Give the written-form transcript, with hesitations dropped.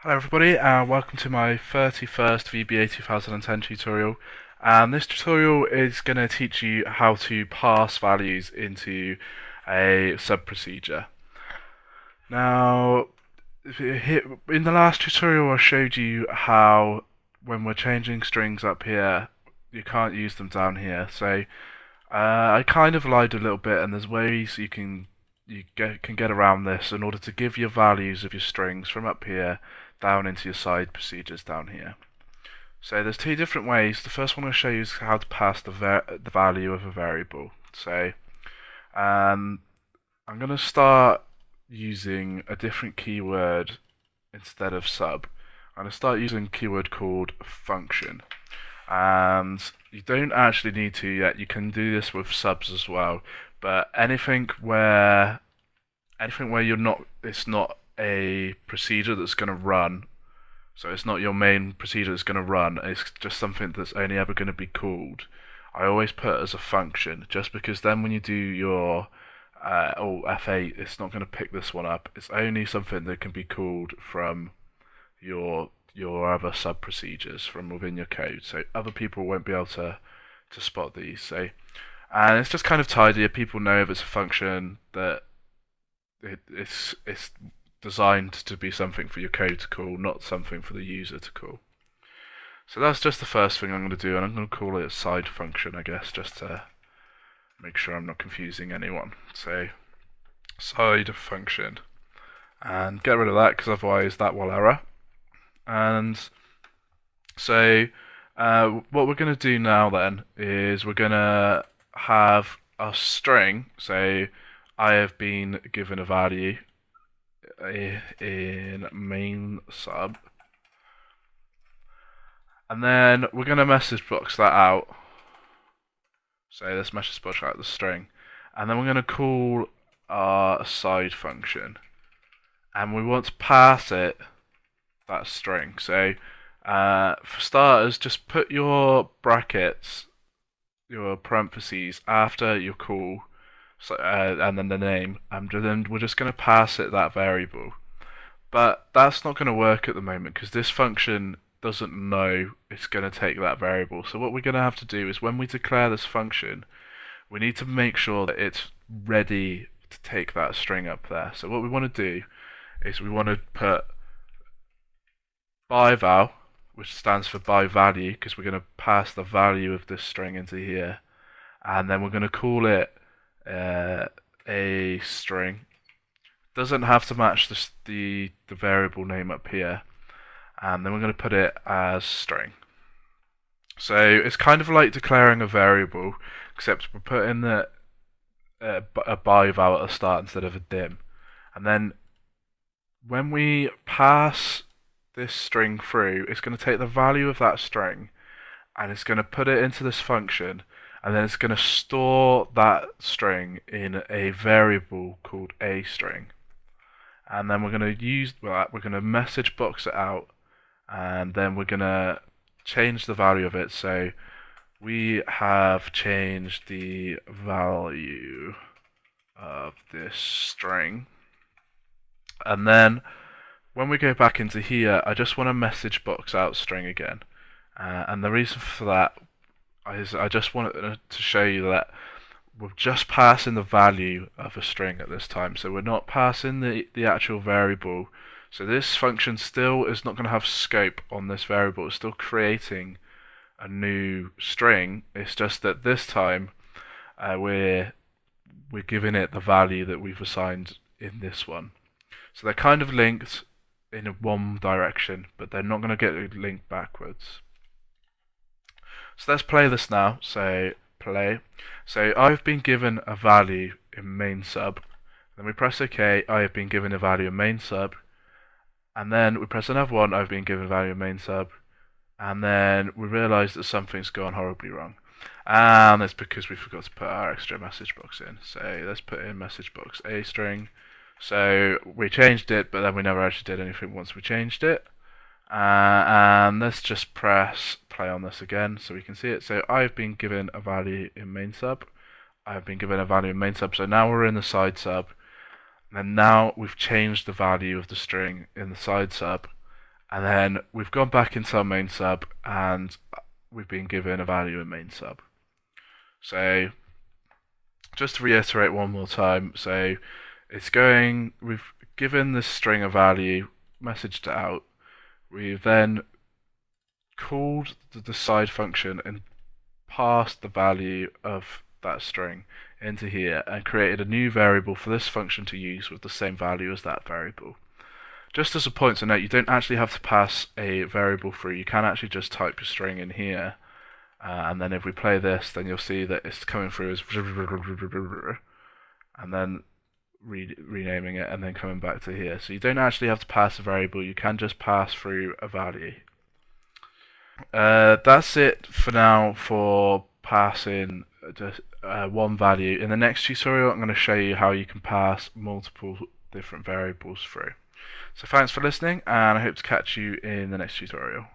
Hello everybody and welcome to my 31st VBA 2010 tutorial, and this tutorial is going to teach you how to pass values into a sub-procedure. Now, in the last tutorial I showed you how when we're changing strings up here you can't use them down here, so I kind of lied a little bit, and there's ways you can get around this in order to give your values of your strings from up here down into your side procedures down here. So there's two different ways. The first one I'll show you is how to pass the value of a variable. So I'm going to start using a different keyword instead of sub. I'm going to start using a keyword called function. And you don't actually need to yet. You can do this with subs as well. But anything where it's not a procedure that's going to run, so it's not your main procedure that's going to run, it's just something that's only ever going to be called, I always put as a function, just because then when you do your F8, it's not going to pick this one up. It's only something that can be called from your other sub procedures from within your code, so other people won't be able to spot these. So, and it's just kind of tidier. People know if it's a function that it's designed to be something for your code to call, not something for the user to call. So that's just the first thing I'm going to do, and I'm going to call it a side function, I guess, just to make sure I'm not confusing anyone. So, side function. And get rid of that, because otherwise that will error. And so, what we're going to do now then is we're going to have a string. So, I have been given a value in main sub, and then we're going to message box that out. So this message box out the string, and then we're going to call our side function, and we want to pass it that string. So for starters, just put your brackets, your parentheses after your call. So, and then the name, and then we're just going to pass it that variable. But that's not going to work at the moment because this function doesn't know it's going to take that variable. So what we're going to have to do is when we declare this function, we need to make sure that it's ready to take that string up there. So what we want to do is we want to put by val, which stands for by value, because we're going to pass the value of this string into here, and then we're going to call it a string. Doesn't have to match the variable name up here, and then we're going to put it as string. So it's kind of like declaring a variable, except we're putting a by val at the start instead of a dim. And then when we pass this string through, it's going to take the value of that string and it's going to put it into this function, and then it's going to store that string in a variable called a string. And then we're going to use that, we're going to message box it out, and then we're going to change the value of it. So we have changed the value of this string. And then when we go back into here, I just want to message box out string again. And the reason for that is I just wanted to show you that we're just passing the value of a string at this time, so we're not passing the actual variable. So this function still is not going to have scope on this variable. It's still creating a new string. It's just that this time we're giving it the value that we've assigned in this one. So they're kind of linked in one direction, but they're not going to get linked backwards. So let's play this now. So play. So I've been given a value in main sub. Then we press OK. I have been given a value in main sub. And then we press another one. I've been given a value in main sub. And then we realise that something's gone horribly wrong. And that's because we forgot to put our extra message box in. So let's put in message box a string. So we changed it, but then we never actually did anything once we changed it. And let's just press play on this again so we can see it. So I've been given a value in main sub. I've been given a value in main sub. So now we're in the side sub. And now we've changed the value of the string in the side sub. And then we've gone back into our main sub and we've been given a value in main sub. So just to reiterate one more time, so we've given this string a value, messaged it out. We've then called the decide function and passed the value of that string into here and created a new variable for this function to use with the same value as that variable. Just as a point to note, you don't actually have to pass a variable through. You can actually just type your string in here, and then if we play this, then you'll see that it's coming through as and then renaming it and then coming back to here. So you don't actually have to pass a variable, you can just pass through a value. That's it for now for passing just one value. In the next tutorial, I'm going to show you how you can pass multiple different variables through. So thanks for listening, and I hope to catch you in the next tutorial.